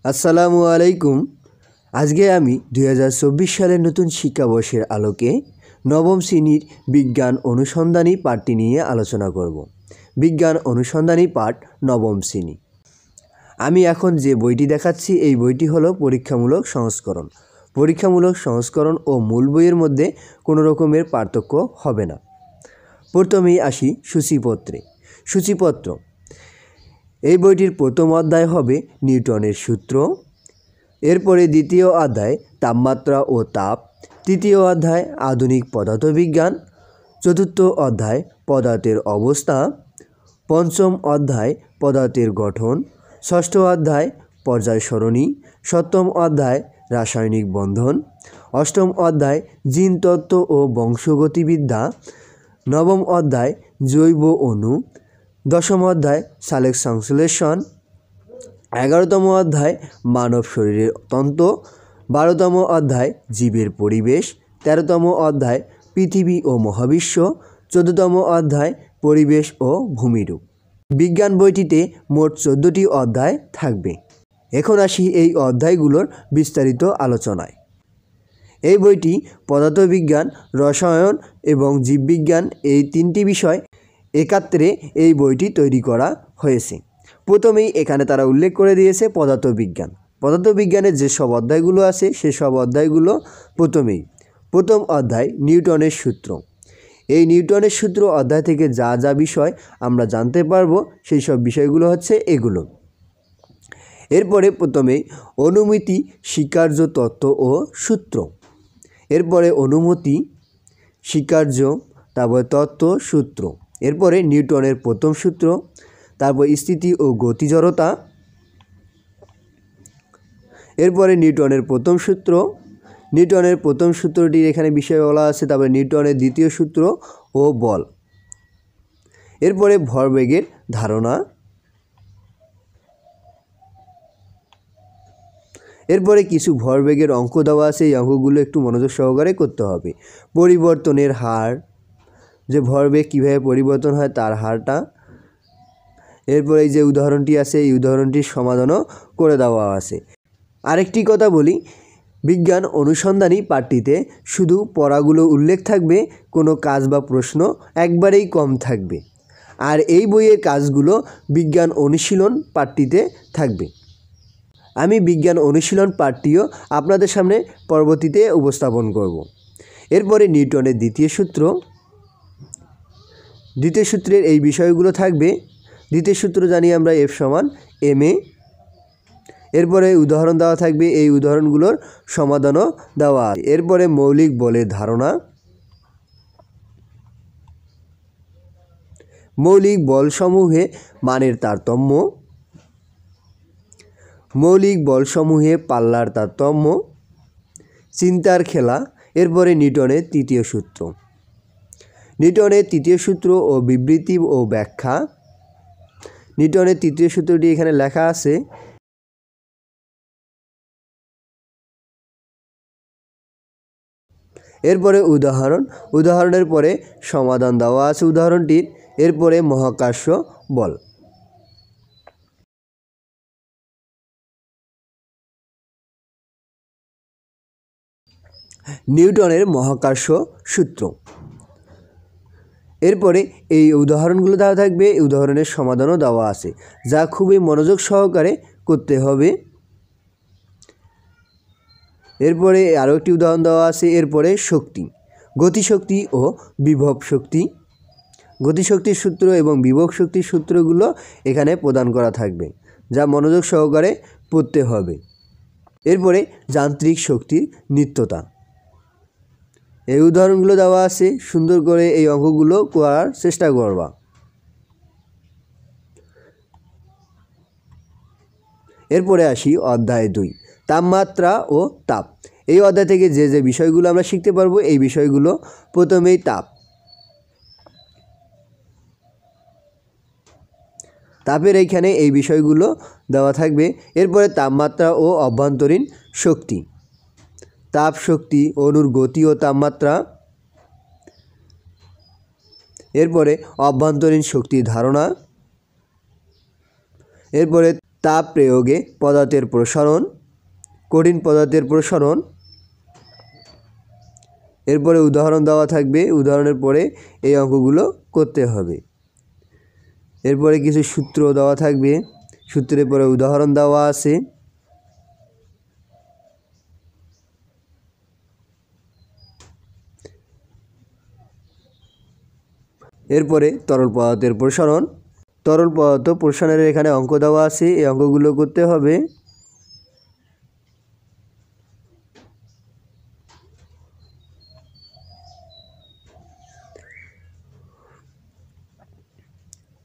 আসসালামু আলাইকুম। আজকে আমি 2024 সালের নতুন শিক্ষাবর্ষের আলোকে নবম শ্রেণীর বিজ্ঞান অনুসন্ধানী পাঠটি নিয়ে আলোচনা করব। বিজ্ঞান অনুসন্ধানী পাঠ নবম শ্রেণী। আমি এখন যে বইটি দেখাচ্ছি এই বইটি হলো পরীক্ষামূলক সংস্করণ। পরীক্ষামূলক সংস্করণ ও মূল বইয়ের মধ্যে কোনো রকমের পার্থক্য হবে না। প্রথমেই আসি সূচিপত্রে। সূচিপত্র, এই বইটির প্রথম অধ্যায় হবে নিউটনের সূত্র, এরপরে দ্বিতীয় অধ্যায় তাপমাত্রা ও তাপ, তৃতীয় অধ্যায় আধুনিক পদার্থবিজ্ঞান, চতুর্থ অধ্যায় পদার্থের অবস্থা, পঞ্চম অধ্যায় পদার্থের গঠন, ষষ্ঠ অধ্যায় পর্যায় সরণি, সপ্তম অধ্যায় রাসায়নিক বন্ধন, অষ্টম অধ্যায় জিনতত্ত্ব ও বংশগতিবিদ্যা, নবম অধ্যায় জৈব অণু, দশম অধ্যায় সালেক সংশ্লেষণ, 11তম অধ্যায় মানব শরীরের তন্ত্র, 12তম অধ্যায় জীবের পরিবেশ, 13তম অধ্যায় পৃথিবী ও মহাবিশ্ব, 14তম অধ্যায় পরিবেশ ও ভূমিরূপ। বিজ্ঞান বইটিতে মোট 14টি অধ্যায় থাকবে। এখন আসি এই অধ্যায়গুলোর বিস্তারিত আলোচনায়। এই বইটি পদার্থবিজ্ঞান, রসায়ন এবং জীববিজ্ঞান এই তিনটি বিষয় একাত্রে এই বইটি তৈরি করা হয়েছে। প্রথমেই এখানে তারা উল্লেখ করে দিয়েছে পদার্থবিজ্ঞান। পদার্থবিজ্ঞানের যেসব অধ্যায়গুলো আছে সেসব অধ্যায়গুলো প্রথম অধ্যায় নিউটনের সূত্র। এই নিউটনের সূত্র অধ্যায় থেকে যা যা বিষয় আমরা জানতে পারবো সেই সব বিষয়গুলো হচ্ছে এগুলো। এরপরে প্রথমেই অনুমিতি, স্বীকার্য তত্ত্ব ও সূত্র। এরপরে অনুমতি, স্বীকার্য, তারপর তত্ত্ব, সূত্র। এরপরে নিউটনের প্রথম সূত্র, তারপর স্থিতি ও গতি জড়তা। এরপরে নিউটনের প্রথম সূত্র, নিউটনের প্রথম সূত্রটির এখানে বিষয় বলা আছে। তারপরে নিউটনের দ্বিতীয় সূত্র ও বল। এরপরে ভরবেগের ধারণা। এরপরে কিছু ভরবেগের অঙ্ক দেওয়া আছে, এই অঙ্কগুলো একটু মনোযোগ সহকারে করতে হবে। পরিবর্তনের হার, যে ভরবেগ কীভাবে পরিবর্তন হয় তার হারটা। এরপরে এই যে উদাহরণটি আছে এই উদাহরণটির সমাধানও করে দেওয়া আছে। আরেকটি কথা বলি, বিজ্ঞান অনুসন্ধানী পাঠটিতে শুধু পড়াগুলো উল্লেখ থাকবে, কোনো কাজ বা প্রশ্ন একবারেই কম থাকবে। আর এই বইয়ের কাজগুলো বিজ্ঞান অনুশীলন পাঠটিতে থাকবে। আমি বিজ্ঞান অনুশীলন পাঠটিও আপনাদের সামনে পরবর্তীতে উপস্থাপন করব। এরপরে নিউটনের দ্বিতীয় সূত্র। দ্বিতীয় সূত্রের এই বিষয়গুলো থাকবে। দ্বিতীয় সূত্র জানি আমরা F = ma। এরপরে উদাহরণ দেওয়া থাকবে, এই উদাহরণগুলোর সমাধানও দেওয়া। এরপরে মৌলিক বলের ধারণা। মৌলিক বলসমূহে মানের তারতম্য, মৌলিক বলসমূহে পাল্লার তারতম্য, চিন্তার খেলা। এরপরে নিউটনের তৃতীয় সূত্র। নিউটনের তৃতীয় সূত্র ও বিবৃতি ও ব্যাখ্যা। নিউটনের তৃতীয় সূত্রটি এখানে লেখা আছে। এরপরে উদাহরণ, উদাহরণের পরে সমাধান দেওয়া আছে উদাহরণটির। এরপরে মহাকর্ষ বল। নিউটনের মহাকর্ষ সূত্র। এরপরে এই উদাহরণগুলো দেওয়া থাকবে, এই উদাহরণের সমাধানও দেওয়া আছে, যা খুবই মনোযোগ সহকারে করতে হবে। এরপরে আরও একটি উদাহরণ দেওয়া আছে। এরপরে শক্তি, গতিশক্তি ও বিভব শক্তি। গতিশক্তির সূত্র এবং বিভব শক্তির সূত্রগুলো এখানে প্রদান করা থাকবে, যা মনোযোগ সহকারে পড়তে হবে। এরপরে যান্ত্রিক শক্তির নিত্যতা। এই উদাহরণগুলো দেওয়া আছে, সুন্দর করে এই অঙ্কগুলো করার চেষ্টা করবা। এরপরে আসি অধ্যায় 2, তাপমাত্রা ও তাপ। এই অধ্যায় থেকে যে যে বিষয়গুলো আমরা শিখতে পারবো এই বিষয়গুলো। প্রথমেই তাপ। তাপের এইখানে এই বিষয়গুলো দেওয়া থাকবে। এরপরে তাপমাত্রা ও অভ্যন্তরীণ শক্তি। তাপ শক্তি, অণুর গতি ও তাপমাত্রা। এরপরে অভ্যন্তরীণ শক্তির ধারণা। এরপরে তাপ প্রয়োগে পদার্থের প্রসারণ, কঠিন পদার্থের প্রসারণ। এরপরে উদাহরণ দেওয়া থাকবে, উদাহরণের পরে এই অঙ্কগুলো করতে হবে। এরপরে কিছু সূত্র দেওয়া থাকবে, সূত্রের পরে উদাহরণ দেওয়া আছে। এরপরে তরল পদার্থের প্রসারণ, তরল পদার্থ প্রসারণের এখানে অঙ্ক দেওয়া আছে, এই অঙ্কগুলো করতে হবে।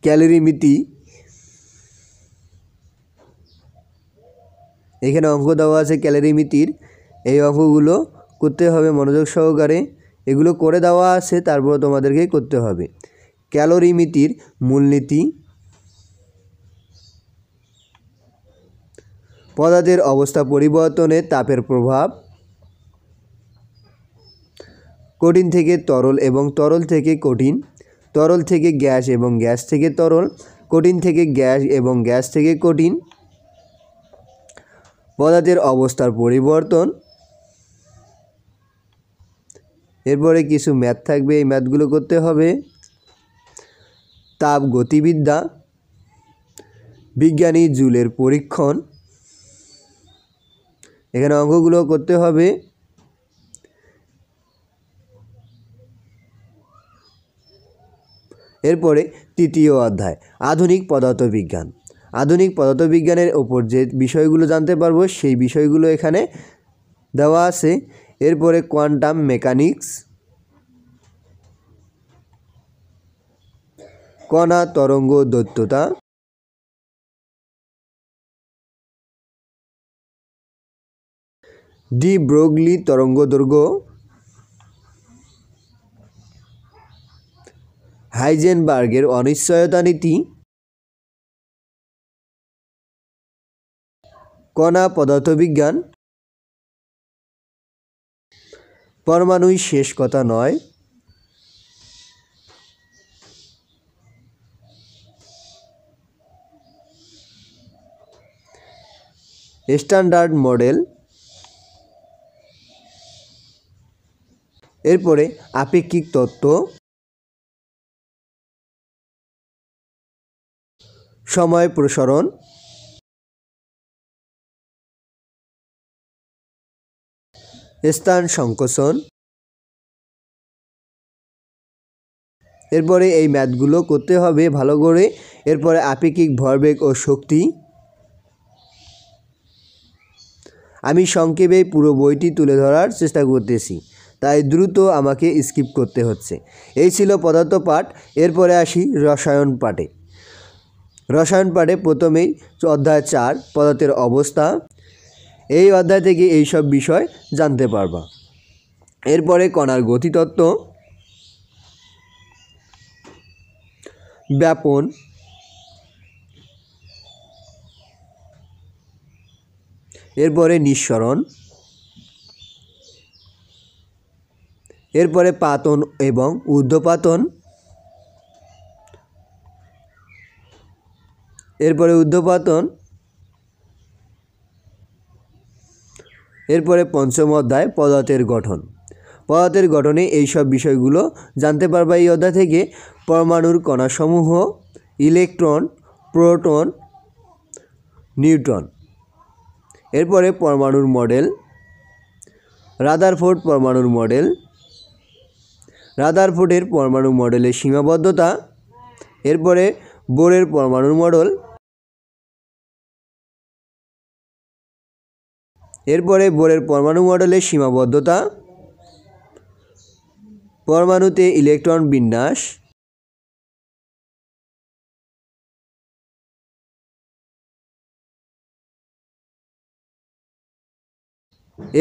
ক্যালোরিমিতি, এখানে অঙ্ক দেওয়া আছে ক্যালোরিমিতির, এই অঙ্কগুলো করতে হবে মনোযোগ সহকারে। এগুলো করে দেওয়া আছে, তারপর তোমাদেরকে করতে হবে। ক্যালোরিমিতির মূলনীতি, পদার্থের অবস্থা পরিবর্তনে তাপের প্রভাব, কঠিন থেকে তরল এবং তরল থেকে কঠিন, তরল থেকে গ্যাস এবং গ্যাস থেকে তরল, কঠিন থেকে গ্যাস এবং গ্যাস থেকে কঠিন, পদার্থের অবস্থার পরিবর্তন। এরপরে কিছু ম্যাথ থাকবে, এই ম্যাথগুলো করতে হবে। তাপ গতিবিদ্যা, বিজ্ঞানী জুলের পরীক্ষণ, এখানে অঙ্কগুলো করতে হবে। এরপরে তৃতীয় অধ্যায় আধুনিক পদার্থবিজ্ঞান। আধুনিক পদার্থবিজ্ঞানের ওপর যে বিষয়গুলো জানতে পারবো সেই বিষয়গুলো এখানে দেওয়া আছে। এরপরে কোয়ান্টাম মেকানিক্স, কণা তরঙ্গ দ্বৈততা, ডি ব্রগলি তরঙ্গদৈর্ঘ্য, হাইজেনবার্গের অনিশ্চয়তা নীতি, কণা পদার্থবিজ্ঞান, পরমাণুই শেষ কথা নয়, স্ট্যান্ডার্ড মডেল। এরপরে আপেক্ষিক তত্ত্ব, সময় প্রসারণ, স্থান সংকোচন। এরপরে এই ম্যাথগুলো করতে হবে ভালো করে। এরপরে আপেক্ষিক ভরবেগ ও শক্তি। আমি সংক্ষেপে পুরো বইটি তুলে ধরার চেষ্টা করতেছি, তাই দ্রুত আমাকে স্কিপ করতে হচ্ছে। এই ছিল পদার্থ পাঠ। এরপরে আসি রসায়ন পাঠে। রসায়ন পাঠে প্রথমেই অধ্যায় 4 পদার্থের অবস্থা। এই অধ্যায় থেকে এই সব বিষয় জানতে পারবা। এরপরে কণার গতিতত্ত্ব, ব্যাপন, এরপরে নিঃসরণ, এরপরে পাতন এবং ঊর্ধ্বপাতন, এরপরে ঊর্ধ্বপাতন, এরপরে পঞ্চম অধ্যায় পদার্থের গঠন। পদার্থের গঠনে এই সব বিষয়গুলো জানতে পারবা এই অধ্যায় থেকে। পরমাণুর কণাসমূহ, ইলেকট্রন, প্রোটন, নিউট্রন। এরপরে পরমাণুর মডেল, রাদারফোর্ড পরমাণুর মডেল, রাদারফোর্ডের পরমাণু মডেলের সীমাবদ্ধতা। এরপরে বোরের পরমাণুর মডেল, এরপরে বোরের পরমাণু মডেলের সীমাবদ্ধতা, পরমাণুতে ইলেকট্রন বিন্যাস,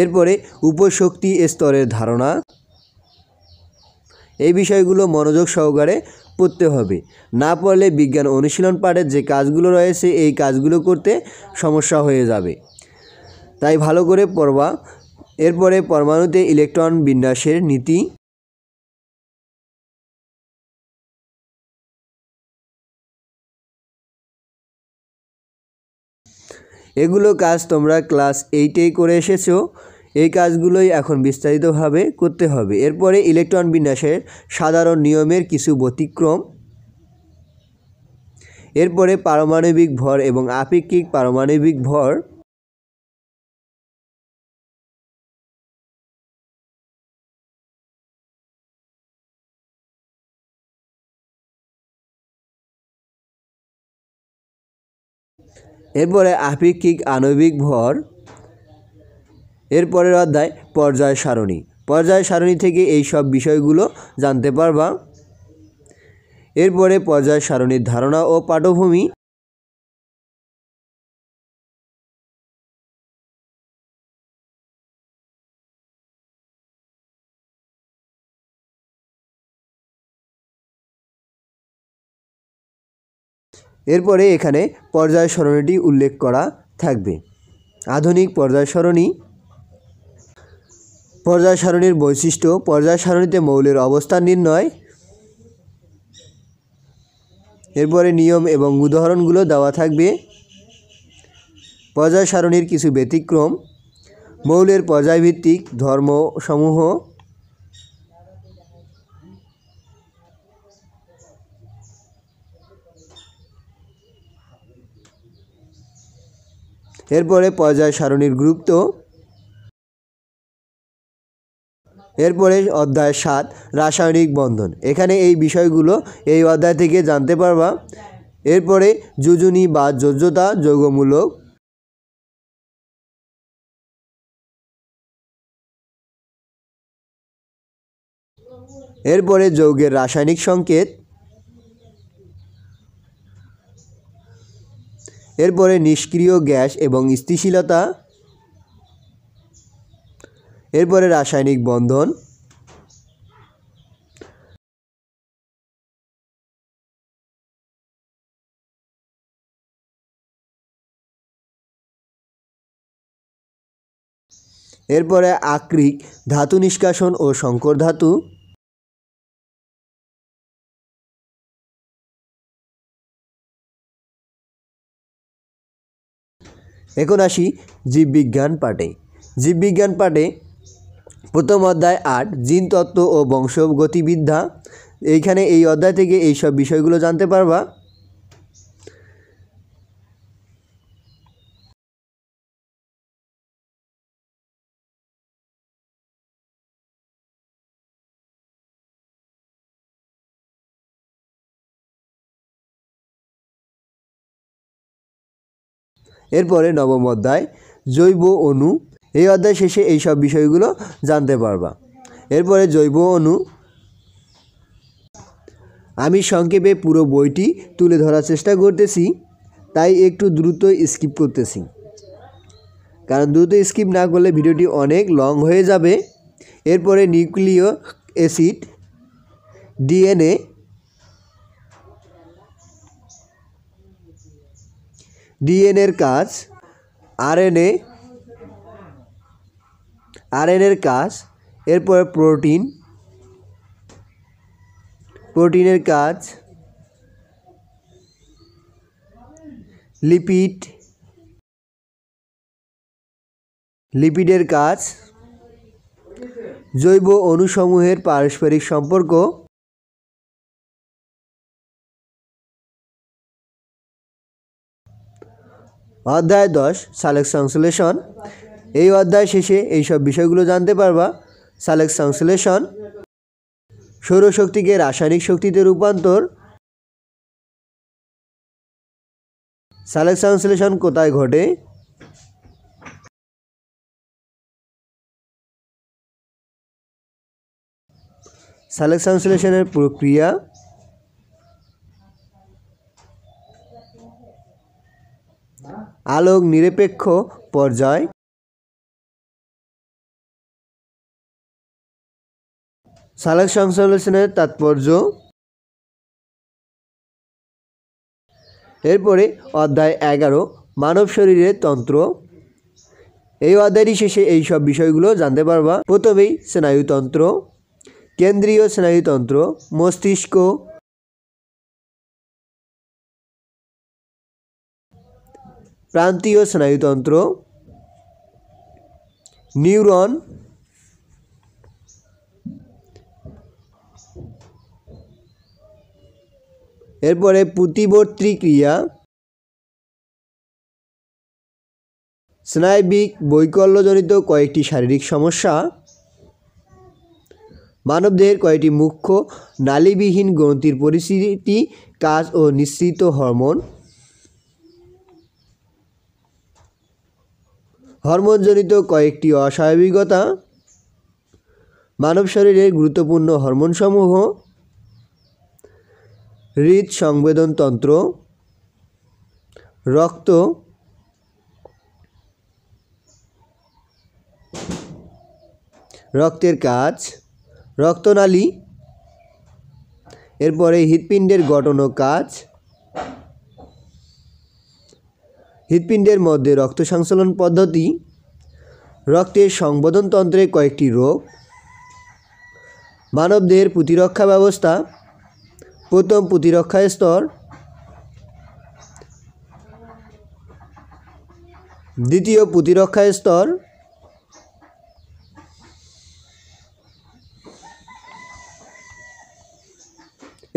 এরপরে উপশক্তি স্তরের ধারণা। এই বিষয়গুলো মনোযোগ সহকারে পড়তে হবে, না পড়লে বিজ্ঞান অনুশীলন পাঠের যে কাজগুলো রয়েছে এই কাজগুলো করতে সমস্যা হয়ে যাবে, তাই ভালো করে পড়বা। এরপরে পরমাণুতে ইলেকট্রন বিন্যাসের নীতি, এগুলো কাজ তোমরা ক্লাস 8-এই করে এসেছো। এই কাজগুলোই এখন বিস্তারিতভাবে করতে হবে। এরপরে ইলেকট্রন বিন্যাসের সাধারণ নিয়মের কিছু ব্যতিক্রম। এরপরে পারমাণবিক ভর এবং আপেক্ষিক পারমাণবিক ভর। এরপরে আপেক্ষিক আণবিক ভর। এরপরের অধ্যায় পর্যায় সারণী। পর্যায় সারণী থেকে এই সব বিষয়গুলো জানতে পারবা। এরপরে পর্যায় সারণীর ধারণা ও পাঠভূমি। এরপরে এখানে পর্যায় সারণীটি উল্লেখ করা থাকবে। আধুনিক পর্যায় সারণী। পর্যায় সারণীর বৈশিষ্ট্য। পর্যায় সারণীতে মৌলের অবস্থান নির্ণয়। এরপরে নিয়ম এবং উদাহরণগুলো দেওয়া থাকবে। পর্যায় সারণীর কিছু ব্যতিক্রম। মৌলের পর্যায়ভিত্তিক ধর্মসমূহ। এরপরে পর্যায় সারণীর গুরুত্ব। এরপরে অধ্যায় 7 রাসায়নিক বন্ধন। এখানে এই বিষয়গুলো এই অধ্যায় থেকে জানতে পারবা। এরপরে যোজনী বা যোজ্যতা যৌগমূলক। এরপরে যৌগের রাসায়নিক সংকেত। এরপরে নিষ্ক্রিয় গ্যাস এবং স্থিতিশীলতা। এরপরে রাসায়নিক বন্ধন। এরপরে আকরিক ধাতু নিষ্কাশন ও সংকর ধাতু। এখন আসি জীববিজ্ঞান পাঠে। জীববিজ্ঞান পাঠে প্রথম অধ্যায় 8 জিনতত্ত্ব ও বংশগতিবিদ্যা। এইখানে এই অধ্যায় থেকে এই সব বিষয়গুলো জানতে পারবা। এরপরে নবম অধ্যায় জৈব অণু। এই অধ্যায় শেষে এই সব বিষয়গুলো জানতে পারবা। এরপরে জৈব অণু। আমি সংক্ষেপে পুরো বইটি তুলে ধরার চেষ্টা করতেছি, তাই একটু দ্রুত স্কিপ করতেছি, কারণ দ্রুত স্কিপ না করলে ভিডিওটি অনেক লং হয়ে যাবে। এরপরে নিউক্লিক অ্যাসিড, ডিএনএ, ডিএনএর কাজ, আরএনএর কাজ। এরপর প্রোটিনের কাজ, লিপিডের কাজ, জৈব অণুসমূহের পারস্পরিক সম্পর্ক। অধ্যায় 10 সালেক সংশ্লেষণ। এই অধ্যায় শেষে এই সব বিষয়গুলো জানতে পারবা। সালেক সংশ্লেষণ, সৌরশক্তিকে রাসায়নিক শক্তিতে রূপান্তর। সালেক সংশ্লেষণ কোথায় ঘটে? সালেক সংশ্লেষণের প্রক্রিয়া। আলোক নিরপেক্ষ পর্যায়। সালেক সংশ্লেষণের তাৎপর্য। এরপরে অধ্যায় 11 মানব শরীরের তন্ত্র। এই অধ্যায়টি শেষে এই সব বিষয়গুলো জানতে পারবা। প্রথমেই স্নায়ুতন্ত্র, কেন্দ্রীয় স্নায়ুতন্ত্র, মস্তিষ্ক, প্রান্তীয় স্নায়ুতন্ত্র, নিউরন, এরপরে প্রতিবর্তী ক্রিয়া, স্নায়বিক বৈকল্যজনিত কয়েকটি শারীরিক সমস্যা, মানবদেহের কয়েকটি মুখ্য নালীবিহীন গ্রন্থির পরিস্থিতি, কাজ ও নিঃসৃত হরমোন, হরমোনজনিত কয়েকটি অস্বাভাবিকতা, মানব শরীরের গুরুত্বপূর্ণ হরমোনসমূহ, হৃদ সংবেদনতন্ত্র, রক্ত, রক্তের কাজ, রক্তনালী, এরপরে হৃৎপিণ্ডের গঠন ও কাজ, হৃৎপিণ্ডের মধ্যে রক্ত সঞ্চালন পদ্ধতি, রক্তের সংবেদনতন্ত্রের কয়েকটি রোগ, মানবদেহের প্রতিরক্ষা ব্যবস্থা, প্রথম প্রতিরক্ষা স্তর, দ্বিতীয় প্রতিরক্ষা স্তর,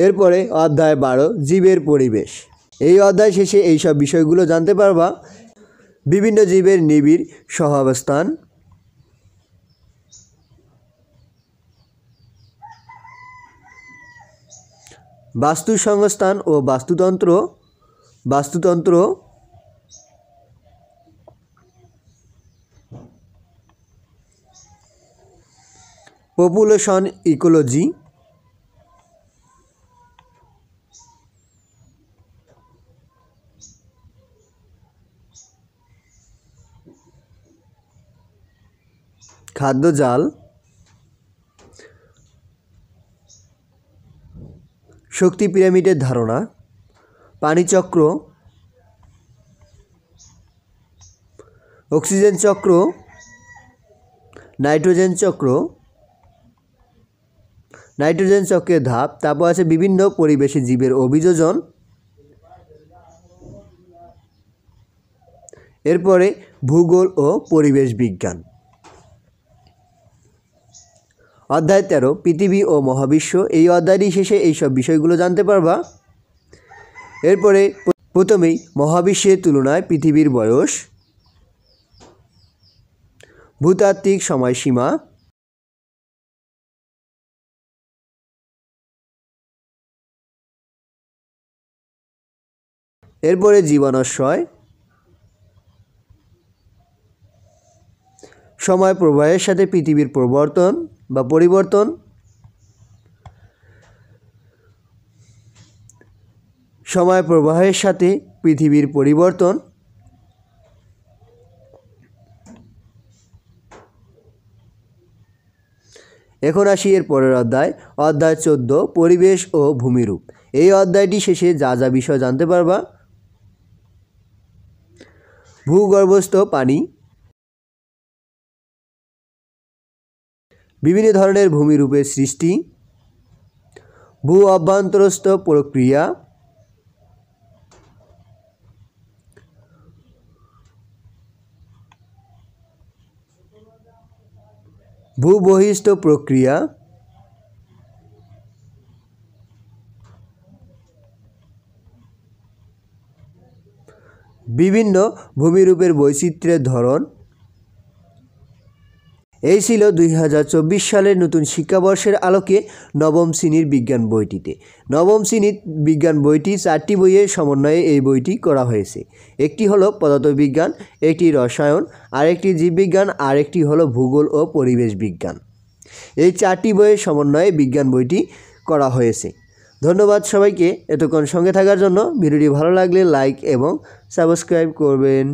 এরপরে অধ্যায় 12 জীবের পরিবেশ। এই অধ্যায় শেষে এইসব বিষয়গুলো জানতে পারবা: বিভিন্ন জীবের নিবিড় সহাবস্থান, বাস্তুসংস্থান ও বাস্তুতন্ত্র, পপুলেশন ইকোলজি, খাদ্যজাল, শক্তি পিরামিডের ধারণা, পানিচক্র, অক্সিজেন চক্র, নাইট্রোজেন চক্রের ধাপ, তারপর আছে বিভিন্ন পরিবেশে জীবের অভিযোজন, এরপরে ভূগোল ও পরিবেশ বিজ্ঞান। অধ্যায় 13 পৃথিবী ও মহাবিশ্ব। এই অধ্যায়টি শেষে এইসব বিষয়গুলো জানতে পারবা। এরপরে প্রথমেই মহাবিশ্বের তুলনায় পৃথিবীর বয়স, ভূতাত্ত্বিক সময়সীমা, এরপরে জীবনাশ্রয়, সময় প্রবাহের সাথে পৃথিবীর পরিবর্তন, সময় প্রবাহের সাথে পৃথিবীর পরিবর্তন, এখন আসি এর পরের অধ্যায় 14 পরিবেশ ও ভূমিরূপ। এই অধ্যায়টি শেষে যা যা বিষয় জানতে পারবা: ভূগর্ভস্থ পানি, বিভিন্ন ধরনের ভূমিরূপের সৃষ্টি, ভূ অভ্যন্তরস্থ প্রক্রিয়া, ভূবহিস্থ প্রক্রিয়া, বিভিন্ন ভূমিরূপের বৈচিত্র্যের ধরন। এই ছিল 2024 সালের নতুন শিক্ষাবর্ষের আলোকে নবম শ্রেণীর বিজ্ঞান বইটিতে। নবম শ্রেণীর বিজ্ঞান বইটি 4টি বইয়ের সমন্বয়ে এই বইটি করা হয়েছে। একটি হলো পদার্থবিজ্ঞান, একটি রসায়ন, আরেকটি জীববিজ্ঞান, আরেকটি হলো ভূগোল ও পরিবেশ বিজ্ঞান। এই 4টি বইয়ের সমন্বয়ে বিজ্ঞান বইটি করা হয়েছে। ধন্যবাদ সবাইকে এতক্ষণ সঙ্গে থাকার জন্য। ভিডিওটি ভালো লাগলে লাইক এবং সাবস্ক্রাইব করবেন।